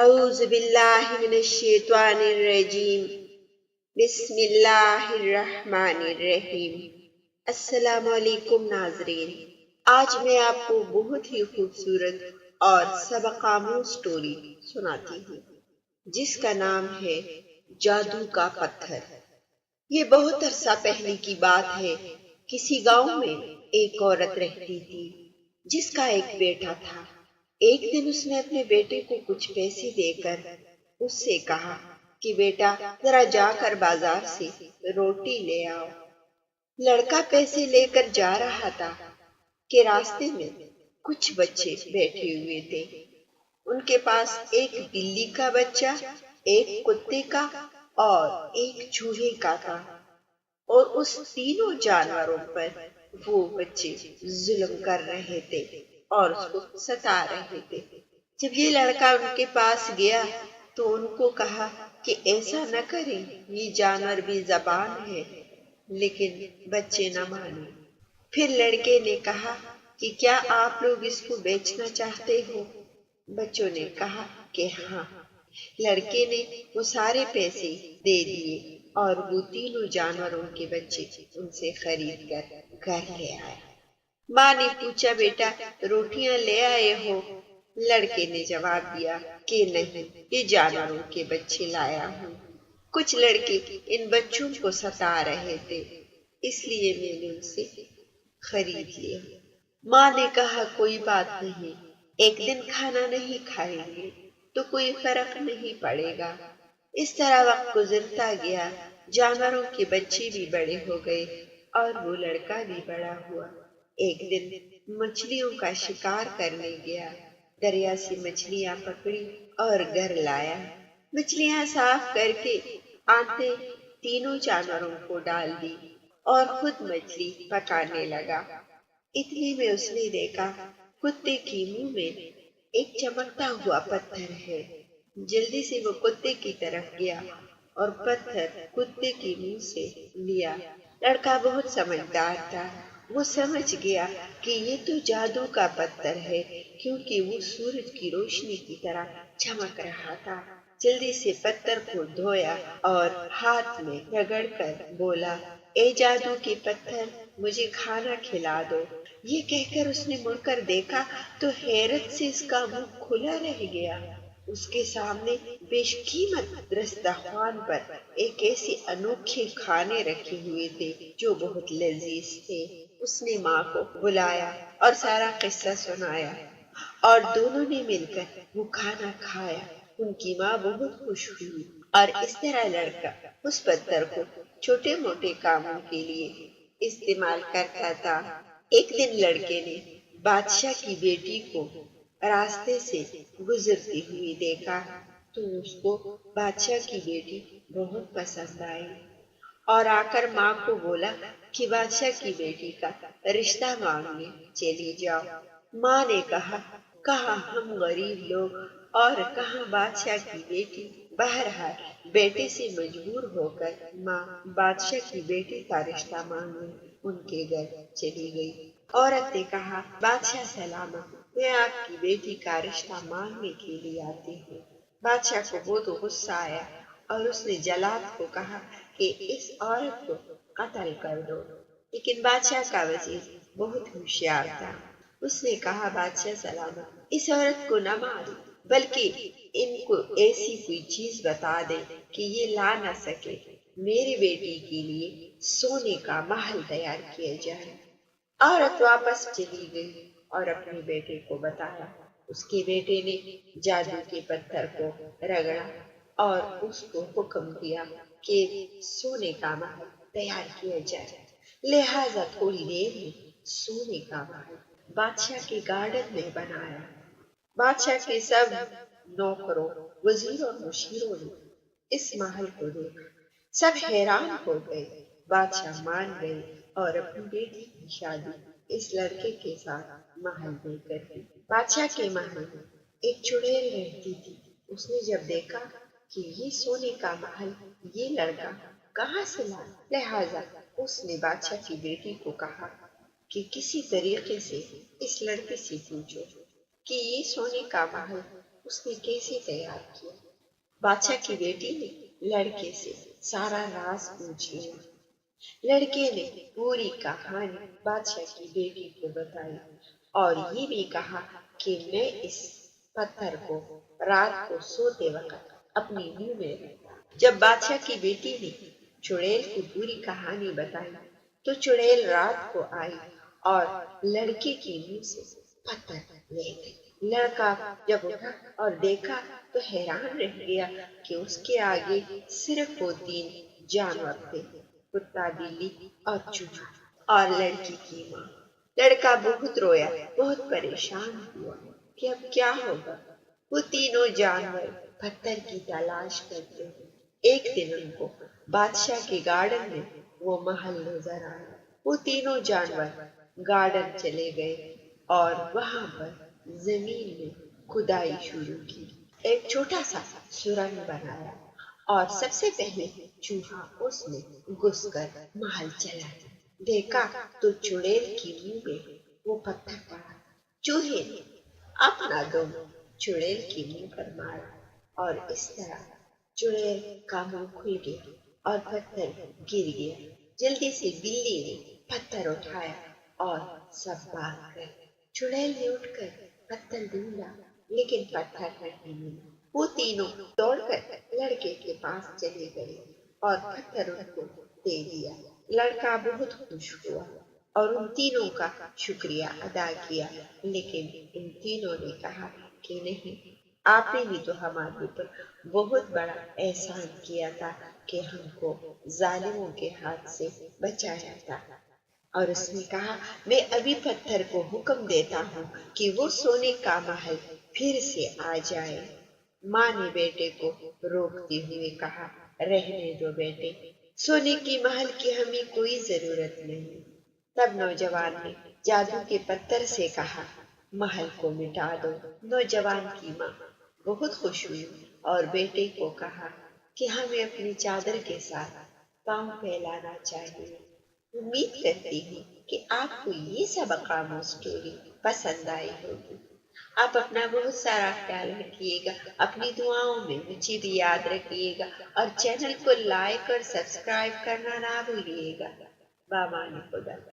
اعوذ باللہ من الشیطان الرجیم بسم اللہ الرحمن الرحیم۔ السلام علیکم ناظرین، آج میں آپ کو بہت ہی خوبصورت اور سبق آموز سٹوری سناتی ہوں جس کا نام ہے جادو کا پتھر۔ یہ بہت عرصہ پہلے کی بات ہے۔ کسی گاؤں میں ایک عورت رہتی تھی جس کا ایک بیٹا تھا۔ ایک دن اس نے اپنے بیٹے کو کچھ پیسے دے کر اس سے کہا کہ بیٹا ذرا جا کر بازار سے روٹی لے آؤ۔ لڑکا پیسے لے کر جا رہا تھا کہ راستے میں کچھ بچے بیٹھے ہوئے تھے۔ ان کے پاس ایک بلی کا بچہ، ایک کتے کا اور ایک چوہے کا تھا، اور اس تینوں جانوروں پر وہ بچے ظلم کر رہے تھے اور اس کو ستا رہے تھے۔ جب یہ لڑکا ان کے پاس گیا تو ان کو کہا کہ ایسا نہ کریں، یہ جانور بھی زبان ہے، لیکن بچے نہ مانے۔ پھر لڑکے نے کہا کہ کیا آپ لوگ اس کو بیچنا چاہتے ہو؟ بچوں نے کہا کہ ہاں۔ لڑکے نے وہ سارے پیسے دے دیے اور وہ تینوں جانوروں کے بچے ان سے خرید کر گھر لے آئے۔ ماں نے پوچھا بیٹا روٹیاں لے آئے ہو؟ لڑکے نے جواب دیا کہ نہیں، یہ جانوروں کے بچے لایا ہوں۔ کچھ لڑکے ان بچوں کو ستا رہے تھے، اس لیے میں نے ان سے خرید لیا۔ ماں نے کہا کوئی بات نہیں، ایک دن کھانا نہیں کھائیں گے تو کوئی فرق نہیں پڑے گا۔ اس طرح وقت گزرتا گیا، جانوروں کے بچے بھی بڑے ہو گئے اور وہ لڑکا بھی بڑا ہوا۔ ایک دن مچھلیوں کا شکار کرنے گیا، دریا سے مچھلیاں پکڑی اور گھر لایا۔ مچھلیاں صاف کر کے آنتیں تینوں جانوروں کو ڈال دی اور خود مچھلی پکانے لگا۔ اتنے میں اس نے دیکھا کتے کے منہ میں ایک چمکتا ہوا پتھر ہے۔ جلدی سے وہ کتے کی طرف گیا اور پتھر کتے کے منہ سے لیا۔ لڑکا بہت سمجھدار تھا، وہ سمجھ گیا کہ یہ تو جادو کا پتھر ہے، کیونکہ وہ سورج کی روشنی کی طرح چمک رہا تھا۔ جلدی سے پتھر کو دھویا اور ہاتھ میں رگڑ کر بولا، اے جادو کے پتھر، مجھے کھانا کھلا دو۔ یہ کہہ کر اس نے مڑ کر دیکھا تو حیرت سے اس کا منہ کھلا رہ گیا۔ اس کے سامنے بیش قیمت دسترخوان پر ایک ایسے انوکھے کھانے رکھے ہوئے تھے جو بہت لذیذ تھے۔ اس نے ماں کو بلایا اور سارا قصہ سنایا اور دونوں نے مل کر وہ کھانا کھایا۔ ان کی ماں بہت خوش ہوئی اور اس طرح لڑکا اس پتھر کو چھوٹے موٹے کاموں کے لیے استعمال کرتا تھا۔ ایک دن لڑکے نے بادشاہ کی بیٹی کو راستے سے گزرتی ہوئی دیکھا تو اس کو بادشاہ کی بیٹی بہت پسند آئی اور آ کر ماں کو بولا کہ بادشاہ کی بیٹی کا رشتہ مانگنے چلی جاؤ۔ ماں نے کہا کہاں ہم غریب لوگ اور کہاں بادشاہ کی بیٹی۔ بہرحال بیٹے سے مجبور ہو کر ماں بادشاہ کی بیٹی کا رشتہ مانگنے ان کے گھر چلی گئی۔ عورت نے کہا بادشاہ سلامت، میں آپ کی بیٹی کا رشتہ مانگنے کے لیے آتی ہوں۔ بادشاہ کو بہت غصہ آیا اور اس نے جلاد کو کہا کہ اس عورت کو قتل کر دو، لیکن بادشاہ کا وزیر بہت ہوشیار تھا۔ اس نے کہا بادشاہ سلامت، اس عورت کو نہ مارو، بلکہ ان کو ایسی کوئی چیز بتا دے کہ یہ لا نہ سکے۔ میری بیٹی کے لیے سونے کا محل تیار کیا جائے۔ عورت واپس چلی گئی اور اپنے بیٹے کو بتایا۔ اس کے بیٹے نے جادو کے پتھر کو رگڑا اور اس کو حکم دیا کہ سونے کا محل تیار کیا جائے۔ لہذا تھوڑی دیر میں سونے کا محل بادشاہ کے گارڈن میں بنایا۔ بادشاہ کے سب نوکروں، وزیروں اور مشیروں نے اس محل کو دیکھا، سب حیران ہو گئے۔ بادشاہ مان گئے اور اپنی بیٹی کی شادی اس لڑکے کے ساتھ محل میں کر دی۔ بادشاہ کے محل میں ایک چڑیل رہتی تھی۔ اس نے جب دیکھا کہ یہ سونے کا محل یہ لڑکا کہاں سے لایا، لہذا اس نے بادشاہ کی بیٹی کو کہا کہ کسی طریقے سے اس لڑکے سے پوچھو کہ یہ سونے کا محل اس نے کیسے تیار کیا؟ بادشاہ کی بیٹی نے لڑکے سے سارا راز پوچھ لیا۔ لڑکے نے پوری کہانی بادشاہ کی بیٹی کو بتائی اور یہ بھی کہا کہ میں اس پتھر کو رات کو سوتے وقت اپنی منہ میں رکھتا۔ جب بادشاہ کی بیٹی نے چڑیل کو پوری کہانی بتائی تو چڑیل رات کو آئی اور لڑکے کی منہ سے پتھر لے گئی۔ لڑکا جب اٹھا اور دیکھا تو حیران رہ گیا کہ اس کے آگے صرف وہ 3 جانور تھے، کتا، بلی اور چوہا اور لڑکی کی ماں۔ لڑکا بہت رویا، بہت پریشان ہوا کہ اب کیا ہوگا۔ وہ تینوں جانور پتھر کی تلاش کرتے ہیں۔ ایک دن ان کو بادشاہ کے گارڈن میں وہ محل نظر آیا۔ وہ تینوں جانور گارڈن چلے گئے اور وہاں پر زمین میں کھدائی شروع کی، ایک چھوٹا سا سرنگ بنایا اور سب سے پہلے چوہا اس میں گھس کر محل چلا گیا۔ دیکھا تو چڑیل کی منہ میں وہ پتھر پڑا۔ چوہے نے اپنا دم چڑیل کی منہ پر مارا اور اس طرح چڑیل کا منہ کھل گیا اور پتھر گر گیا۔ جلدی سے بلی نے پتھر اٹھایا اور سب بھاگ گئے۔ چڑیل نے اٹھ کر پتھر ڈھونڈا لیکن پتھر نہیں ملا۔ وہ تینوں دوڑ کر لڑکے کے پاس چلے گئے اور پتھر ان کو دے دیا۔ لڑکا بہت خوش ہوا اور ان تینوں کا شکریہ ادا کیا، لیکن ان تینوں نے کہا کہ نہیں، آپ نے بھی تو ہمارے اوپر بہت بڑا احسان کیا تھا کہ ہم کو ظالموں کے ہاتھ سے بچایا تھا۔ اور اس نے کہا میں ابھی پتھر کو حکم دیتا ہوں کہ وہ سونے کا محل پھر سے آ جائے۔ ماں نے بیٹے کو روکتے ہوئے کہا رہنے دو بیٹے، سونے کی محل کی ہمیں کوئی ضرورت نہیں۔ تب نوجوان نے جادو کے پتھر سے کہا محل کو مٹا دو۔ نوجوان کی ماں بہت خوش ہوئی اور بیٹے کو کہا کہ ہمیں اپنی چادر کے ساتھ پاؤں پھیلانا چاہیے۔ امید کرتی ہوں کہ آپ کو یہ سبق آموز اسٹوری پسند آئی ہوگی۔ آپ اپنا بہت سارا خیال رکھیے گا، اپنی دعاؤں میں مجھے بھی یاد رکھیے گا اور چینل کو لائک اور سبسکرائب کرنا نہ بھولیے گا۔ بامان خدا۔